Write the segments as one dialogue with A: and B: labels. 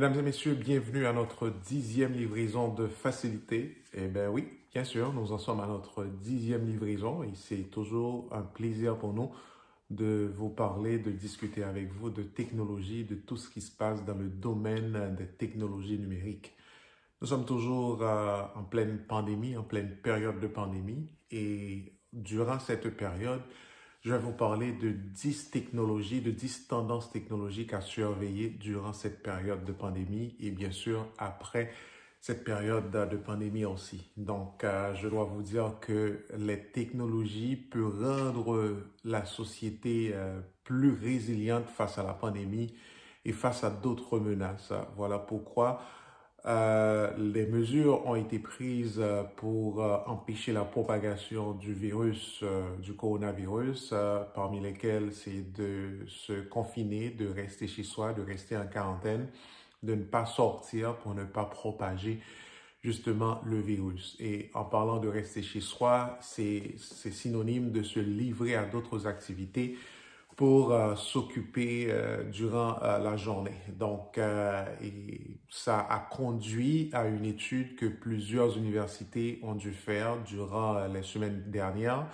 A: Mesdames et messieurs, bienvenue à notre 10e livraison de facilité. Eh bien oui, bien sûr, nous en sommes à notre 10e livraison et c'est toujours un plaisir pour nous de vous parler, de discuter avec vous de technologie, de tout ce qui se passe dans le domaine des technologies numériques. Nous sommes toujours en pleine pandémie, en pleine période de pandémie et durant cette période, je vais vous parler de 10 technologies, de 10 tendances technologiques à surveiller durant cette période de pandémie et bien sûr après cette période de pandémie aussi. Donc, je dois vous dire que les technologies peuvent rendre la société plus résiliente face à la pandémie et face à d'autres menaces. Voilà pourquoi les mesures ont été prises pour empêcher la propagation du virus, du coronavirus, parmi lesquelles c'est de se confiner, de rester chez soi, de rester en quarantaine, de ne pas sortir pour ne pas propager justement le virus. Et en parlant de rester chez soi, c'est synonyme de se livrer à d'autres activités pour s'occuper durant la journée. Donc, et ça a conduit à une étude que plusieurs universités ont dû faire durant les semaines dernières,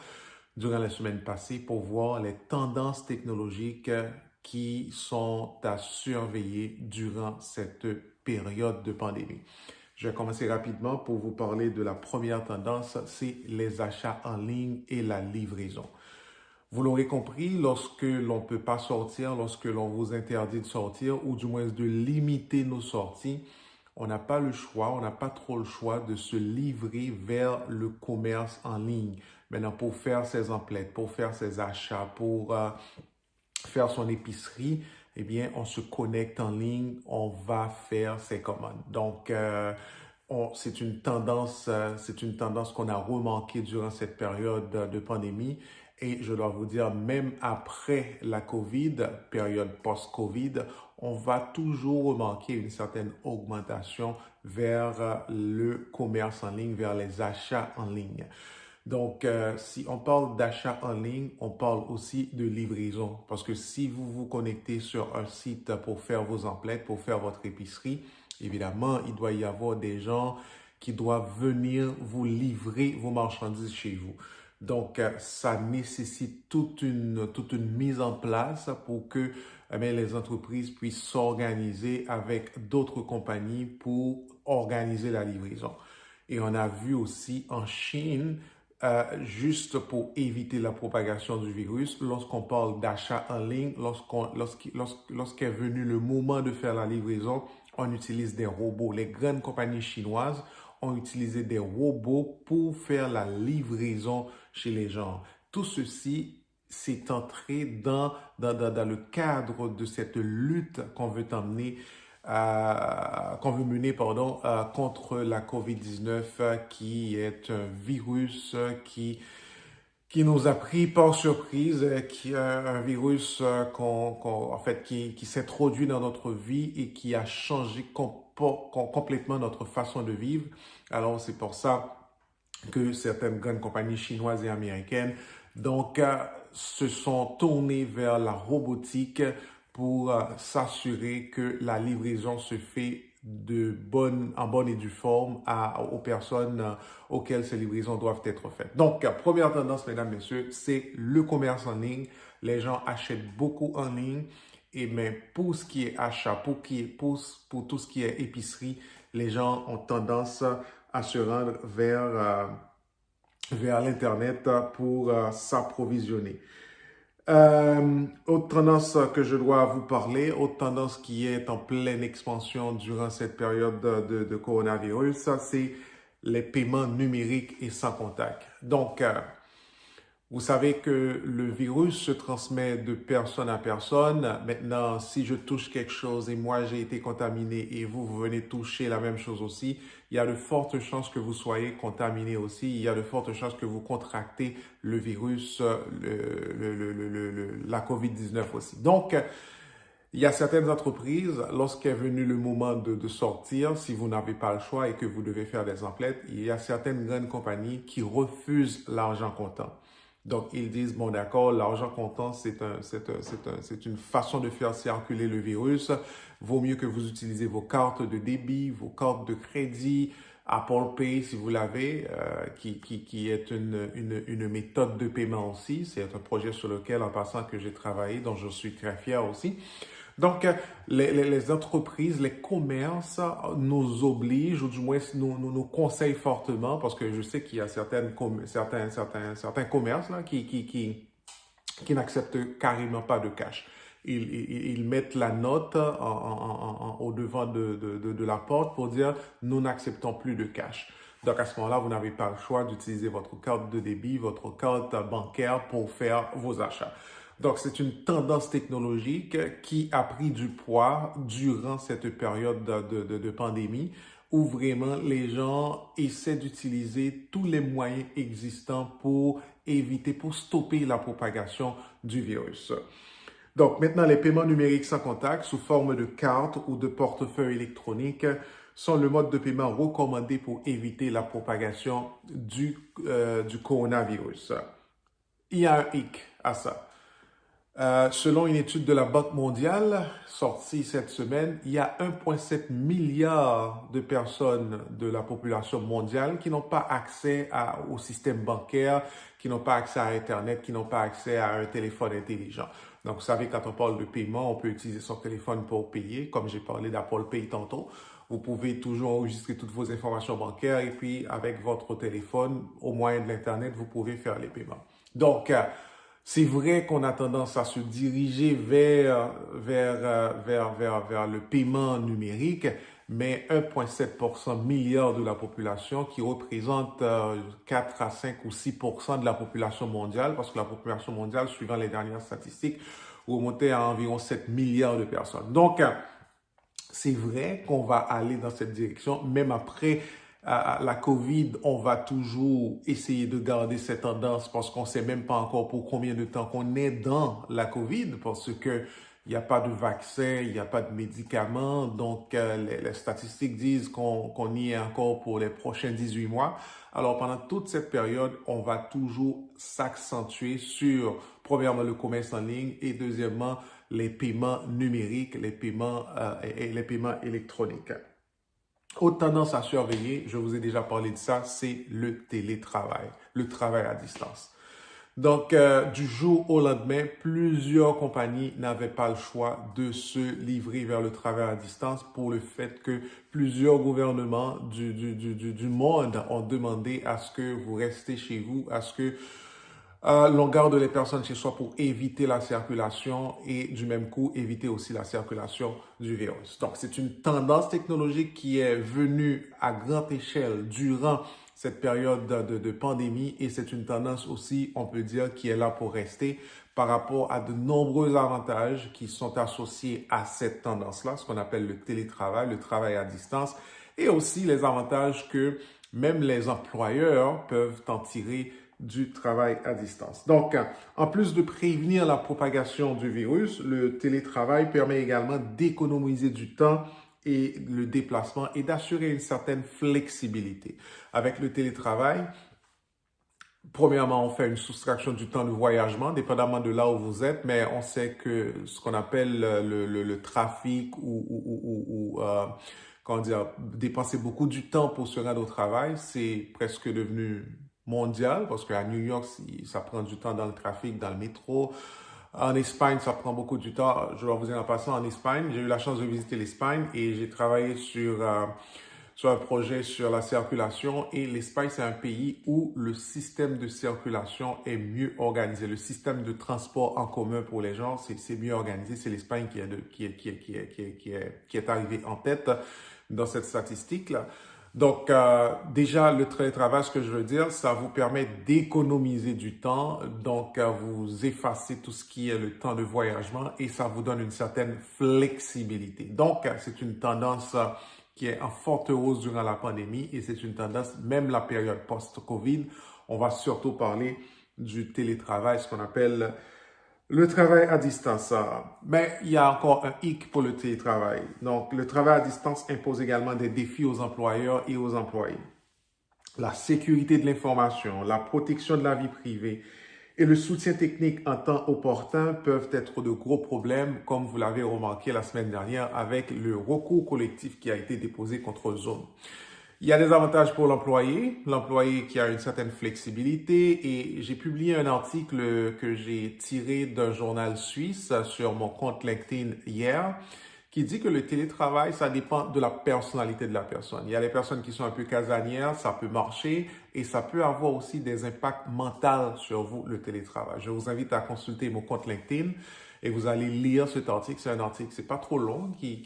A: durant les semaines passées, pour voir les tendances technologiques qui sont à surveiller durant cette période de pandémie. Je vais commencer rapidement pour vous parler de la première tendance, c'est les achats en ligne et la livraison. Vous l'aurez compris, lorsque l'on ne peut pas sortir, lorsque l'on vous interdit de sortir ou du moins de limiter nos sorties, on n'a pas le choix, on n'a pas trop le choix de se livrer vers le commerce en ligne. Maintenant, pour faire ses emplettes, pour faire ses achats, pour faire son épicerie, eh bien, on se connecte en ligne, on va faire ses commandes. Donc, c'est une tendance qu'on a remarquée durant cette période de pandémie. Et je dois vous dire, même après la COVID, période post-COVID, on va toujours remarquer une certaine augmentation vers le commerce en ligne, vers les achats en ligne. Donc, si on parle d'achat en ligne, on parle aussi de livraison. Parce que si vous vous connectez sur un site pour faire vos emplettes, pour faire votre épicerie, évidemment, il doit y avoir des gens qui doivent venir vous livrer vos marchandises chez vous. Donc, ça nécessite toute une mise en place pour que les entreprises puissent s'organiser avec d'autres compagnies pour organiser la livraison. Et on a vu aussi en Chine, juste pour éviter la propagation du virus, lorsqu'on parle d'achat en ligne, lorsqu'est venu le moment de faire la livraison, on utilise des robots. Les grandes compagnies chinoises ont utilisé des robots pour faire la livraison chez les gens. Tout ceci s'est entré dans le cadre de cette lutte qu'on veut mener contre la COVID-19 qui est un virus qui nous a pris par surprise, qui est un virus qui s'introduit dans notre vie et qui a changé complètement notre façon de vivre. Alors, c'est pour ça que certaines grandes compagnies chinoises et américaines se sont tournées vers la robotique pour s'assurer que la livraison se fait en bonne et due forme aux personnes auxquelles ces livraisons doivent être faites. Donc, première tendance, mesdames, messieurs, c'est le commerce en ligne. Les gens achètent beaucoup en ligne. Mais pour ce qui est achat, pour tout ce qui est épicerie, les gens ont tendance à se rendre vers l'Internet pour s'approvisionner. Autre tendance que je dois vous parler, autre tendance qui est en pleine expansion durant cette période de coronavirus, c'est les paiements numériques et sans contact. Donc, vous savez que le virus se transmet de personne à personne. Maintenant, si je touche quelque chose et moi j'ai été contaminé et vous venez toucher la même chose aussi, il y a de fortes chances que vous soyez contaminé aussi. Il y a de fortes chances que vous contractez le virus, la COVID-19 aussi. Donc, il y a certaines entreprises, lorsqu'est venu le moment de sortir, si vous n'avez pas le choix et que vous devez faire des emplettes, il y a certaines grandes compagnies qui refusent l'argent comptant. Donc, ils disent, bon, d'accord, l'argent comptant, c'est une façon de faire circuler le virus. Vaut mieux que vous utilisez vos cartes de débit, vos cartes de crédit, Apple Pay, si vous l'avez, qui est une méthode de paiement aussi. C'est un projet sur lequel, en passant, que j'ai travaillé, dont je suis très fier aussi. Donc, les entreprises, les commerces nous obligent, ou du moins nous conseillent fortement, parce que je sais qu'il y a certains commerces là, qui n'acceptent carrément pas de cash. Ils mettent la note au devant de la porte pour dire nous n'acceptons plus de cash. Donc à ce moment-là, vous n'avez pas le choix d'utiliser votre carte de débit, votre carte bancaire pour faire vos achats. Donc c'est une tendance technologique qui a pris du poids durant cette période de pandémie où vraiment les gens essaient d'utiliser tous les moyens existants pour éviter, pour stopper la propagation du virus. Donc maintenant, les paiements numériques sans contact sous forme de carte ou de portefeuille électronique sont le mode de paiement recommandé pour éviter la propagation du coronavirus. Il y a un hic à ça. Selon une étude de la Banque mondiale sortie cette semaine, il y a 1,7 milliard de personnes de la population mondiale qui n'ont pas accès au système bancaire, qui n'ont pas accès à Internet, qui n'ont pas accès à un téléphone intelligent. Donc, vous savez, quand on parle de paiement, on peut utiliser son téléphone pour payer, comme j'ai parlé d'Apple Pay tantôt. Vous pouvez toujours enregistrer toutes vos informations bancaires et puis, avec votre téléphone, au moyen de l'Internet, vous pouvez faire les paiements. Donc, c'est vrai qu'on a tendance à se diriger vers le paiement numérique, mais 1,7 milliard de la population qui représente 4 à 5 ou 6% de la population mondiale, parce que la population mondiale, suivant les dernières statistiques, remontait à environ 7 milliards de personnes. Donc, c'est vrai qu'on va aller dans cette direction, même après la COVID, on va toujours essayer de garder cette tendance parce qu'on ne sait même pas encore pour combien de temps qu'on est dans la COVID parce que il n'y a pas de vaccin, il n'y a pas de médicaments. Donc, les statistiques disent qu'on y est encore pour les prochains 18 mois. Alors, pendant toute cette période, on va toujours s'accentuer sur, premièrement, le commerce en ligne et deuxièmement, les paiements numériques, les paiements électroniques. Autre tendance à surveiller, je vous ai déjà parlé de ça, c'est le télétravail, le travail à distance. Donc, du jour au lendemain, plusieurs compagnies n'avaient pas le choix de se livrer vers le travail à distance pour le fait que plusieurs gouvernements du monde ont demandé à ce que vous restez chez vous, à ce que l'on garde les personnes chez soi pour éviter la circulation et du même coup éviter aussi la circulation du virus. Donc, c'est une tendance technologique qui est venue à grande échelle durant cette période de pandémie et c'est une tendance aussi, on peut dire, qui est là pour rester par rapport à de nombreux avantages qui sont associés à cette tendance-là, ce qu'on appelle le télétravail, le travail à distance et aussi les avantages que même les employeurs peuvent en tirer du travail à distance. Donc, en plus de prévenir la propagation du virus, le télétravail permet également d'économiser du temps et le déplacement et d'assurer une certaine flexibilité. Avec le télétravail, premièrement, on fait une soustraction du temps de voyagement, dépendamment de là où vous êtes, mais on sait que ce qu'on appelle le trafic comment dire, dépenser beaucoup du temps pour se rendre au travail, c'est presque devenu mondial, parce qu'à New York, ça prend du temps dans le trafic, dans le métro. En Espagne, ça prend beaucoup de temps. Je dois vous dire en passant, en Espagne, j'ai eu la chance de visiter l'Espagne et j'ai travaillé sur un projet sur la circulation. Et l'Espagne, c'est un pays où le système de circulation est mieux organisé. Le système de transport en commun pour les gens, c'est mieux organisé. C'est l'Espagne qui est arrivée en tête dans cette statistique-là. Donc, déjà, le télétravail, ce que je veux dire, ça vous permet d'économiser du temps. Donc, vous effacez tout ce qui est le temps de voyagement et ça vous donne une certaine flexibilité. Donc, c'est une tendance qui est en forte hausse durant la pandémie et c'est une tendance, même la période post-COVID. On va surtout parler du télétravail, ce qu'on appelle le travail à distance. Mais il y a encore un hic pour le télétravail. Donc, le travail à distance impose également des défis aux employeurs et aux employés. La sécurité de l'information, la protection de la vie privée et le soutien technique en temps opportun peuvent être de gros problèmes, comme vous l'avez remarqué la semaine dernière avec le recours collectif qui a été déposé contre Zoom. Il y a des avantages pour l'employé qui a une certaine flexibilité et j'ai publié un article que j'ai tiré d'un journal suisse sur mon compte LinkedIn hier qui dit que le télétravail, ça dépend de la personnalité de la personne. Il y a des personnes qui sont un peu casanières, ça peut marcher et ça peut avoir aussi des impacts mentaux sur vous, le télétravail. Je vous invite à consulter mon compte LinkedIn et vous allez lire cet article. C'est un article, c'est pas trop long, qui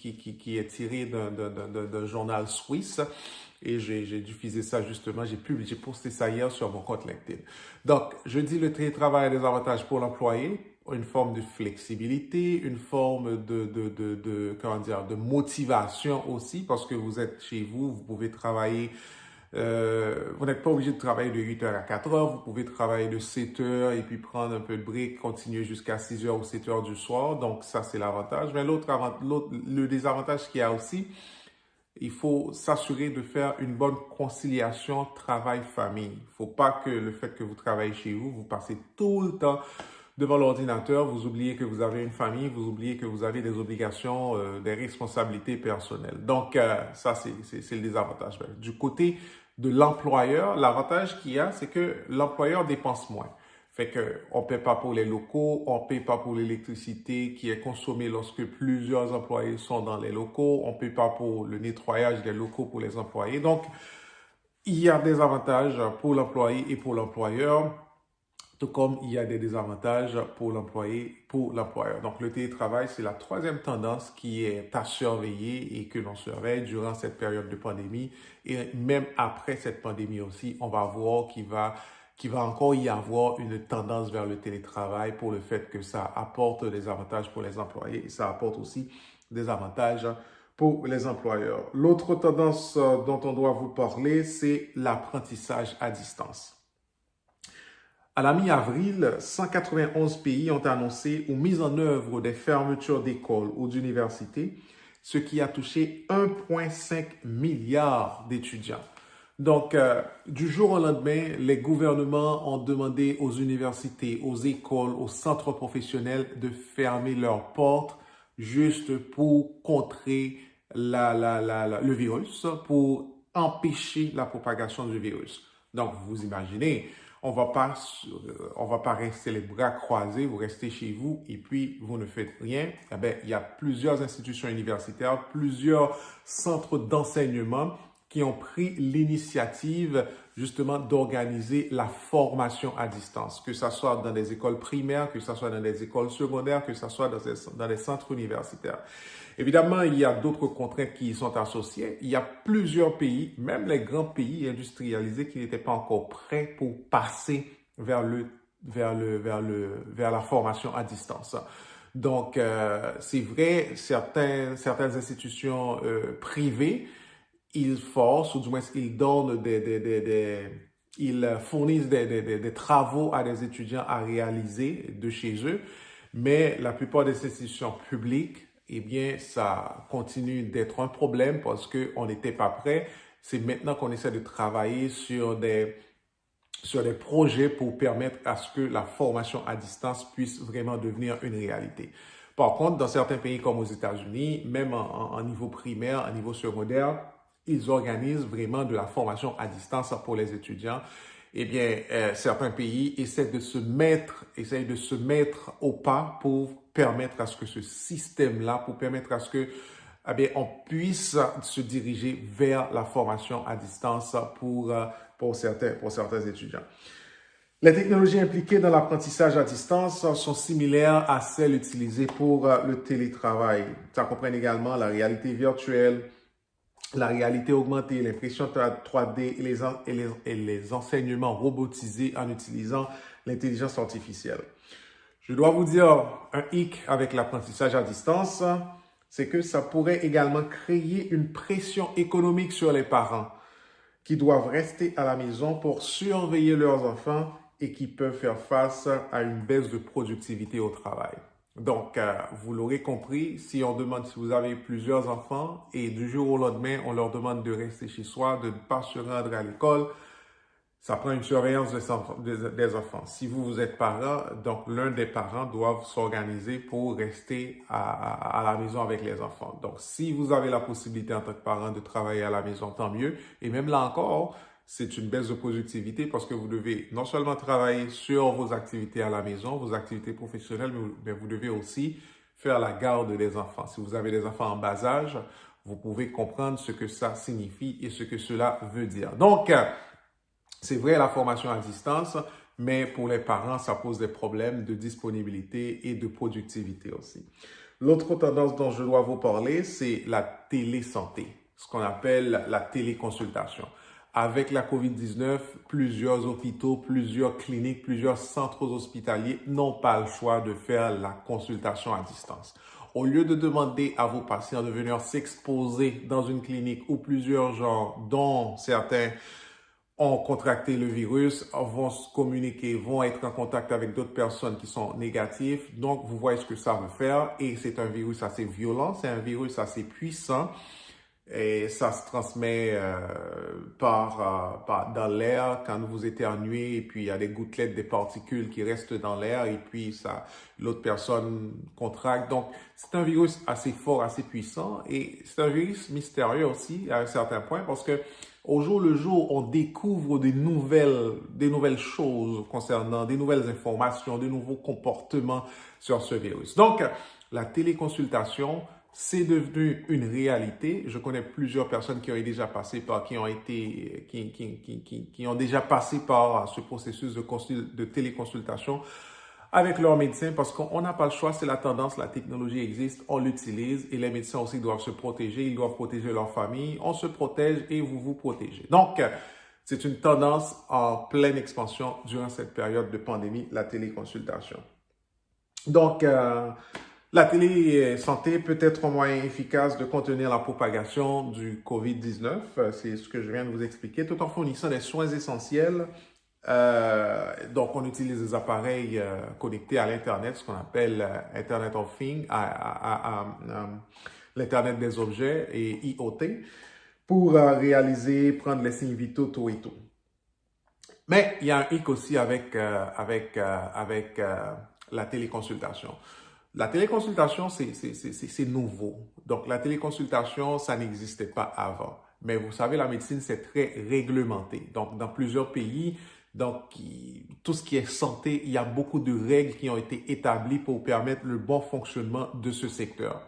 A: est tiré d'un journal suisse. Et j'ai diffusé ça justement, j'ai posté ça hier sur mon compte LinkedIn. Donc, je dis le télétravail a des avantages pour l'employé, une forme de flexibilité, une forme comment dire, de motivation aussi, parce que vous êtes chez vous, vous pouvez travailler, vous n'êtes pas obligé de travailler de 8 heures à 4 heures, vous pouvez travailler de 7 heures et puis prendre un peu de break, continuer jusqu'à 6 heures ou 7 heures du soir. Donc, ça, c'est l'avantage. Mais le désavantage qu'il y a aussi, il faut s'assurer de faire une bonne conciliation travail-famille. Il ne faut pas que le fait que vous travaillez chez vous, vous passez tout le temps devant l'ordinateur, vous oubliez que vous avez une famille, vous oubliez que vous avez des obligations, des responsabilités personnelles. Donc, ça, c'est le désavantage. Du côté de l'employeur, l'avantage qu'il y a, c'est que l'employeur dépense moins. Fait que on paie pas pour les locaux, on paie pas pour l'électricité qui est consommée lorsque plusieurs employés sont dans les locaux, on paie pas pour le nettoyage des locaux pour les employés. Donc, il y a des avantages pour l'employé et pour l'employeur, tout comme il y a des désavantages pour l'employé, pour l'employeur. Donc, le télétravail, c'est la troisième tendance qui est à surveiller et que l'on surveille durant cette période de pandémie. Et même après cette pandémie aussi, on va voir qu'il va encore y avoir une tendance vers le télétravail pour le fait que ça apporte des avantages pour les employés et ça apporte aussi des avantages pour les employeurs. L'autre tendance dont on doit vous parler, c'est l'apprentissage à distance. À la mi-avril, 191 pays ont annoncé ou mis en œuvre des fermetures d'écoles ou d'universités, ce qui a touché 1,5 milliard d'étudiants. Donc, du jour au lendemain, les gouvernements ont demandé aux universités, aux écoles, aux centres professionnels de fermer leurs portes juste pour contrer le virus, pour empêcher la propagation du virus. Donc, vous imaginez, on va pas rester les bras croisés, vous restez chez vous et puis vous ne faites rien. Eh bien, il y a plusieurs institutions universitaires, plusieurs centres d'enseignement qui ont pris l'initiative justement d'organiser la formation à distance, que ce soit dans des écoles primaires, que ce soit dans des écoles secondaires, que ce soit dans des centres universitaires. Évidemment, il y a d'autres contraintes qui y sont associées. Il y a plusieurs pays, même les grands pays industrialisés, qui n'étaient pas encore prêts pour passer vers la formation à distance. Donc, c'est vrai, certaines institutions privées, ils forcent, ou du moins ils donnent ils fournissent des travaux à des étudiants à réaliser de chez eux, mais la plupart des institutions publiques, eh bien, ça continue d'être un problème parce qu'on n'était pas prêt. C'est maintenant qu'on essaie de travailler sur des projets pour permettre à ce que la formation à distance puisse vraiment devenir une réalité. Par contre, dans certains pays comme aux États-Unis, même en niveau primaire, en niveau secondaire, ils organisent vraiment de la formation à distance pour les étudiants. Eh bien, certains pays essaient de se mettre au pas pour permettre à ce que ce système-là, pour permettre à ce que, eh bien, on puisse se diriger vers la formation à distance pour certains étudiants. Les technologies impliquées dans l'apprentissage à distance sont similaires à celles utilisées pour le télétravail. Ça comprend également la réalité virtuelle, la réalité augmentée, l'impression 3D et les enseignements robotisés en utilisant l'intelligence artificielle. Je dois vous dire un hic avec l'apprentissage à distance, c'est que ça pourrait également créer une pression économique sur les parents qui doivent rester à la maison pour surveiller leurs enfants et qui peuvent faire face à une baisse de productivité au travail. Donc, vous l'aurez compris, si on demande si vous avez plusieurs enfants et du jour au lendemain, on leur demande de rester chez soi, de ne pas se rendre à l'école, Ça prend une surveillance des enfants. Si vous êtes parent, donc l'un des parents doit s'organiser pour rester à la maison avec les enfants. Donc, si vous avez la possibilité en tant que parent de travailler à la maison, tant mieux. Et même là encore, c'est une baisse de productivité parce que vous devez non seulement travailler sur vos activités à la maison, vos activités professionnelles, mais vous devez aussi faire la garde des enfants. Si vous avez des enfants en bas âge, vous pouvez comprendre ce que ça signifie et ce que cela veut dire. Donc, c'est vrai, la formation à distance, mais pour les parents, ça pose des problèmes de disponibilité et de productivité aussi. L'autre tendance dont je dois vous parler, c'est la télésanté, ce qu'on appelle la téléconsultation. Avec la COVID-19, plusieurs hôpitaux, plusieurs cliniques, plusieurs centres hospitaliers n'ont pas le choix de faire la consultation à distance. Au lieu de demander à vos patients de venir s'exposer dans une clinique où plusieurs gens, dont certains ont contracté le virus, vont se communiquer, vont être en contact avec d'autres personnes qui sont négatives. Donc, vous voyez ce que ça veut faire. Et c'est un virus assez violent, c'est un virus assez puissant. Et ça se transmet dans l'air quand vous éternuez, et puis il y a des gouttelettes, des particules qui restent dans l'air, et puis l'autre personne contracte. Donc, c'est un virus assez fort, assez puissant, et c'est un virus mystérieux aussi à un certain point, parce que au jour le jour, on découvre des nouvelles choses concernant, des nouvelles informations, des nouveaux comportements sur ce virus. Donc, la téléconsultation, c'est devenu une réalité. Je connais plusieurs personnes qui ont déjà passé par, qui ont déjà passé par ce processus de téléconsultation avec leur médecin parce qu'on n'a pas le choix, c'est la tendance, la technologie existe, on l'utilise et les médecins aussi doivent se protéger, ils doivent protéger leur famille, on se protège et vous vous protégez. Donc, c'est une tendance en pleine expansion durant cette période de pandémie, la téléconsultation. Donc, la télésanté peut être un moyen efficace de contenir la propagation du COVID-19, c'est ce que je viens de vous expliquer, tout en fournissant des soins essentiels. Donc, on utilise des appareils connectés à l'Internet, ce qu'on appelle Internet of Things, l'Internet des objets et IoT, pour prendre les signes vitaux tôt et tôt. Mais il y a un hic aussi avec la téléconsultation. La téléconsultation, c'est nouveau. Donc, la téléconsultation, ça n'existait pas avant. Mais vous savez, la médecine, c'est très réglementé. Donc, dans plusieurs pays, tout ce qui est santé, il y a beaucoup de règles qui ont été établies pour permettre le bon fonctionnement de ce secteur.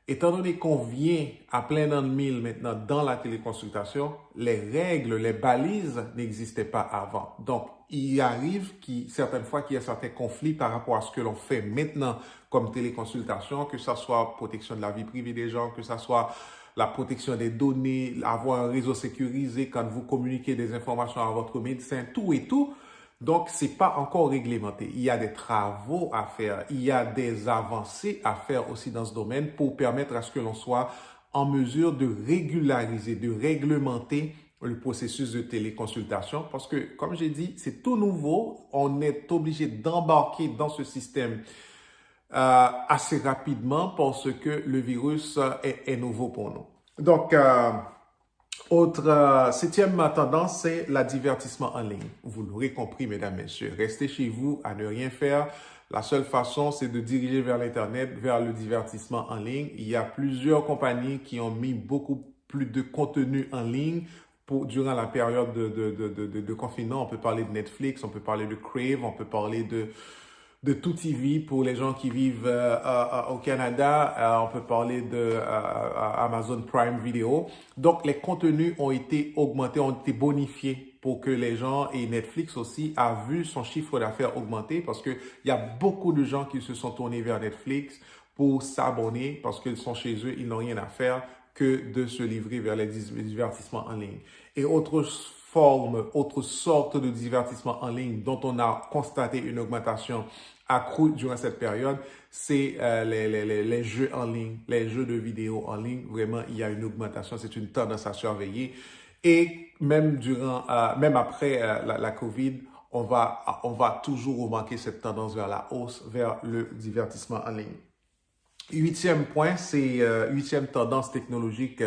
A: Étant donné qu'on vient à plein an de mille maintenant dans la téléconsultation, les règles, les balises n'existaient pas avant. Donc, il arrive certaines fois qu'il y a certains conflits par rapport à ce que l'on fait maintenant comme téléconsultation, que ce soit protection de la vie privée des gens, que ce soit la protection des données, avoir un réseau sécurisé quand vous communiquez des informations à votre médecin, tout et tout. Donc, c'est pas encore réglementé. Il y a des travaux à faire, il y a des avancées à faire aussi dans ce domaine pour permettre à ce que l'on soit en mesure de régulariser, de réglementer le processus de téléconsultation parce que, comme j'ai dit, c'est tout nouveau. On est obligé d'embarquer dans ce système assez rapidement parce que le virus est nouveau pour nous. Donc, septième tendance, c'est le divertissement en ligne. Vous l'aurez compris, mesdames, messieurs. Restez chez vous à ne rien faire. La seule façon, c'est de diriger vers l'Internet, vers le divertissement en ligne. Il y a plusieurs compagnies qui ont mis beaucoup plus de contenu en ligne durant la période de confinement. On peut parler de Netflix, on peut parler de Crave, on peut parler de TuTV pour les gens qui vivent au Canada. On peut parler de Amazon Prime Video. Donc, les contenus ont été augmentés, ont été bonifiés pour que les gens, et Netflix aussi, a vu son chiffre d'affaires augmenter parce qu'il y a beaucoup de gens qui se sont tournés vers Netflix pour s'abonner parce qu'ils sont chez eux, ils n'ont rien à faire que de se livrer vers les divertissements en ligne. Et autre sorte de divertissement en ligne dont on a constaté une augmentation accrue durant cette période, c'est les jeux en ligne, les jeux de vidéo en ligne. Vraiment, il y a une augmentation, c'est une tendance à surveiller. Et même après la COVID, on va toujours remarquer cette tendance vers la hausse, vers le divertissement en ligne. Huitième point, c'est huitième tendance technologique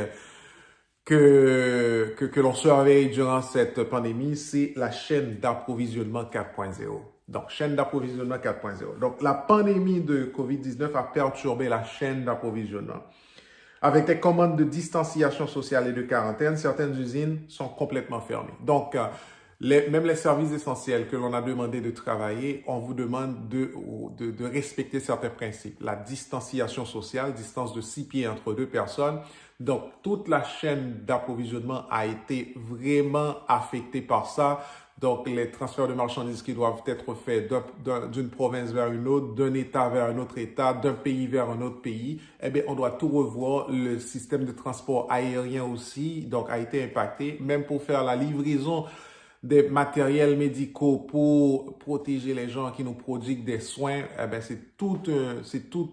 A: que l'on surveille durant cette pandémie, c'est la chaîne d'approvisionnement 4.0. Donc, chaîne d'approvisionnement 4.0. Donc, la pandémie de COVID-19 a perturbé la chaîne d'approvisionnement. Avec les commandes de distanciation sociale et de quarantaine, certaines usines sont complètement fermées. Donc, même les services essentiels que l'on a demandé de travailler, on vous demande de respecter certains principes. La distanciation sociale, distance de 6 pieds entre deux personnes. Donc, toute la chaîne d'approvisionnement a été vraiment affectée par ça. Donc, les transferts de marchandises qui doivent être faits d'une province vers une autre, d'un État vers un autre État, d'un pays vers un autre pays, eh bien, on doit tout revoir. Le système de transport aérien aussi, donc, a été impacté. Même pour faire la livraison des matériels médicaux pour protéger les gens qui nous prodiguent des soins, eh bien, c'est tout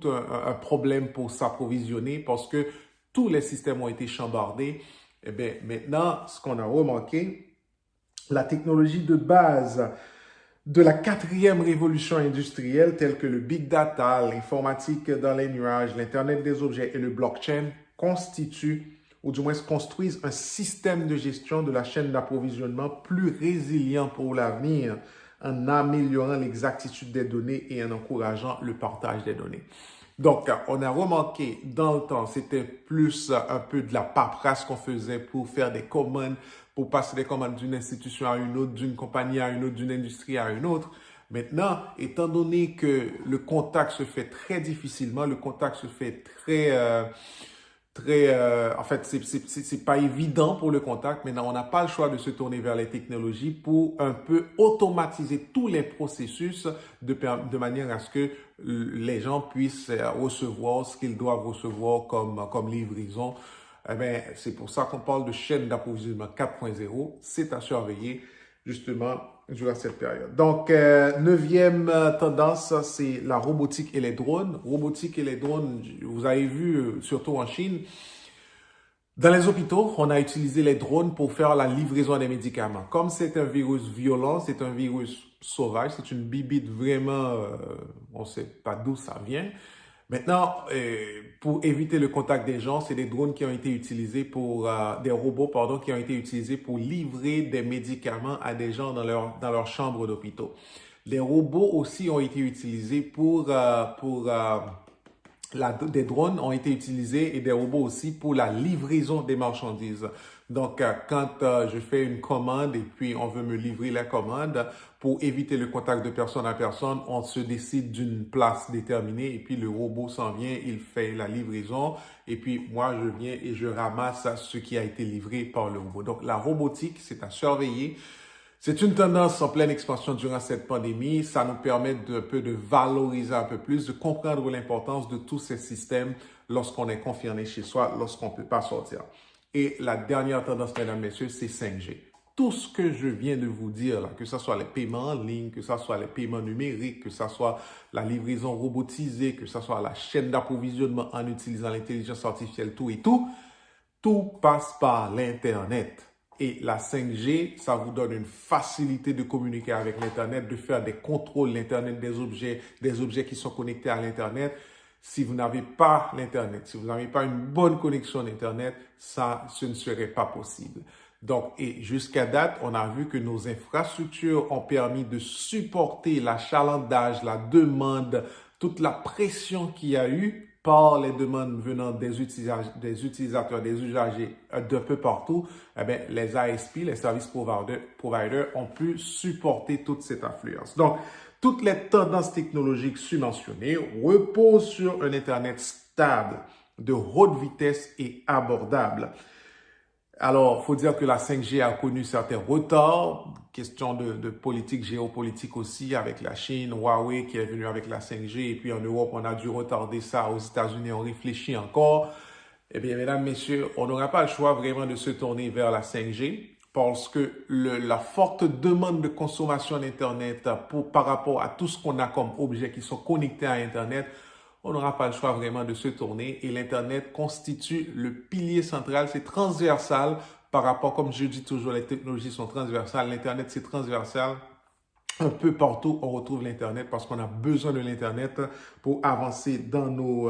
A: un problème pour s'approvisionner parce que tous les systèmes ont été chambardés. Eh bien, maintenant, ce qu'on a remarqué, la technologie de base de la quatrième révolution industrielle, telle que le big data, l'informatique dans les nuages, l'Internet des objets et le blockchain, constituent, ou du moins construisent un système de gestion de la chaîne d'approvisionnement plus résilient pour l'avenir en améliorant l'exactitude des données et en encourageant le partage des données. Donc, on a remarqué dans le temps, c'était plus un peu de la paperasse qu'on faisait pour faire des commandes, pour passer des commandes d'une institution à une autre, d'une compagnie à une autre, d'une industrie à une autre. Maintenant, étant donné que le contact se fait très difficilement, le contact se fait en fait, c'est pas évident pour le contact. Maintenant, on n'a pas le choix de se tourner vers les technologies pour un peu automatiser tous les processus de manière à ce que les gens puissent recevoir ce qu'ils doivent recevoir comme livraison. Eh bien, c'est pour ça qu'on parle de chaîne d'approvisionnement 4.0. C'est à surveiller, justement, durant cette période. Donc, neuvième tendance, c'est la robotique et les drones. Robotique et les drones, vous avez vu, surtout en Chine, dans les hôpitaux, on a utilisé les drones pour faire la livraison des médicaments. Comme c'est un virus violent, c'est un virus sauvage, c'est une bibite vraiment, on ne sait pas d'où ça vient. Maintenant, pour éviter le contact des gens, c'est des drones qui ont été utilisés des robots, pardon, qui ont été utilisés pour livrer des médicaments à des gens dans leur chambre d'hôpitaux. Les robots aussi ont été utilisés des drones ont été utilisés et des robots aussi pour la livraison des marchandises. Donc, quand je fais une commande et puis on veut me livrer la commande, pour éviter le contact de personne à personne, on se décide d'une place déterminée et puis le robot s'en vient, il fait la livraison et puis moi, je viens et je ramasse ce qui a été livré par le robot. Donc, la robotique, c'est à surveiller. C'est une tendance en pleine expansion durant cette pandémie. Ça nous permet de valoriser un peu plus, de comprendre l'importance de tous ces systèmes lorsqu'on est confiné chez soi, lorsqu'on ne peut pas sortir. Et la dernière tendance, mesdames, messieurs, c'est 5G. Tout ce que je viens de vous dire, là, que ce soit les paiements en ligne, que ce soit les paiements numériques, que ce soit la livraison robotisée, que ce soit la chaîne d'approvisionnement en utilisant l'intelligence artificielle, tout passe par l'Internet. Et la 5G, ça vous donne une facilité de communiquer avec l'Internet, de faire des contrôles l'Internet des objets qui sont connectés à l'Internet. Si vous n'avez pas l'Internet, si vous n'avez pas une bonne connexion d'Internet, ce ne serait pas possible. Donc, et jusqu'à date, on a vu que nos infrastructures ont permis de supporter l'achalandage, la demande, toute la pression qu'il y a eu par les demandes venant des utilisateurs, des usagers d'un peu partout. Eh bien, les ASP, les services providers, ont pu supporter toute cette affluence. Donc, toutes les tendances technologiques subventionnées reposent sur un Internet stable, de haute vitesse et abordable. Alors, il faut dire que la 5G a connu certains retards, question de politique géopolitique aussi avec la Chine, Huawei qui est venu avec la 5G et puis en Europe, on a dû retarder ça, aux États-Unis, on réfléchit encore. Eh bien, mesdames, messieurs, on n'aura pas le choix vraiment de se tourner vers la 5G parce que la forte demande de consommation d'Internet par rapport à tout ce qu'on a comme objets qui sont connectés à Internet, on n'aura pas le choix vraiment de se tourner et l'Internet constitue le pilier central, c'est transversal par rapport, comme je dis toujours, les technologies sont transversales, l'Internet c'est transversal. Un peu partout, on retrouve l'Internet parce qu'on a besoin de l'Internet pour avancer dans nos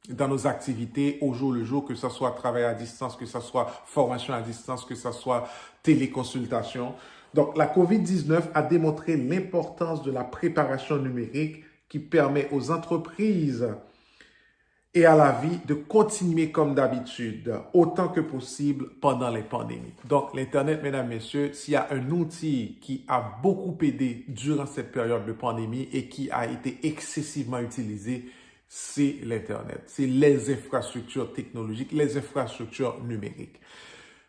A: dans nos activités au jour le jour, que ce soit travail à distance, que ce soit formation à distance, que ce soit téléconsultation. Donc, la COVID-19 a démontré l'importance de la préparation numérique qui permet aux entreprises et à la vie de continuer comme d'habitude, autant que possible pendant les pandémies. Donc, l'Internet, mesdames, messieurs, s'il y a un outil qui a beaucoup aidé durant cette période de pandémie et qui a été excessivement utilisé, c'est l'Internet. C'est les infrastructures technologiques, les infrastructures numériques.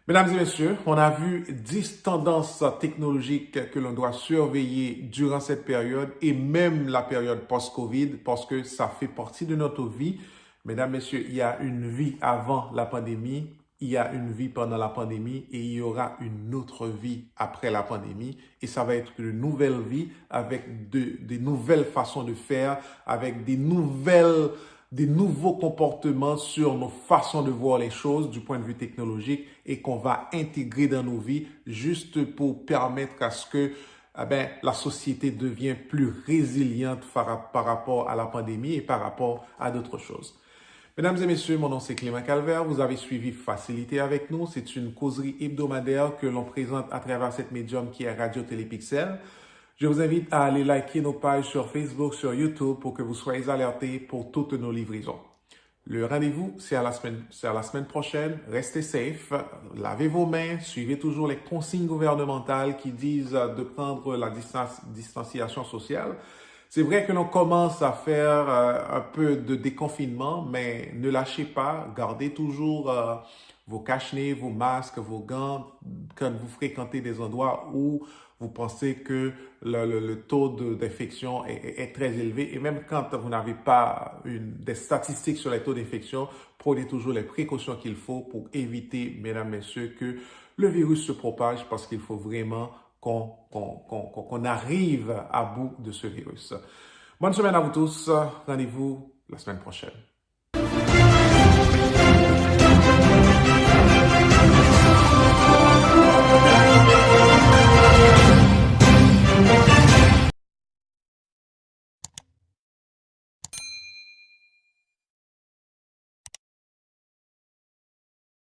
A: Mesdames et messieurs, on a vu 10 tendances technologiques que l'on doit surveiller durant cette période et même la période post-Covid parce que ça fait partie de notre vie. Mesdames, messieurs, il y a une vie avant la pandémie, il y a une vie pendant la pandémie et il y aura une autre vie après la pandémie. Et ça va être une nouvelle vie avec des nouvelles façons de faire, avec des nouveaux comportements sur nos façons de voir les choses du point de vue technologique et qu'on va intégrer dans nos vies juste pour permettre à ce que la société devienne plus résiliente par rapport à la pandémie et par rapport à d'autres choses. Mesdames et messieurs, mon nom c'est Clément Calvaire. Vous avez suivi Facilité avec nous. C'est une causerie hebdomadaire que l'on présente à travers cette médium qui est Radio Télépixel. Je vous invite à aller liker nos pages sur Facebook, sur YouTube pour que vous soyez alertés pour toutes nos livraisons. Le rendez-vous, c'est à la semaine prochaine. Restez safe, lavez vos mains, suivez toujours les consignes gouvernementales qui disent de prendre la distanciation sociale. C'est vrai que l'on commence à faire un peu de déconfinement, mais ne lâchez pas, gardez toujours vos cache-nez, vos masques, vos gants quand vous fréquentez des endroits où vous pensez que le taux d'infection est très élevé. Et même quand vous n'avez pas des statistiques sur les taux d'infection, prenez toujours les précautions qu'il faut pour éviter, mesdames, messieurs, que le virus se propage parce qu'il faut vraiment qu'on arrive à bout de ce virus. Bonne semaine à vous tous. Rendez-vous la semaine prochaine.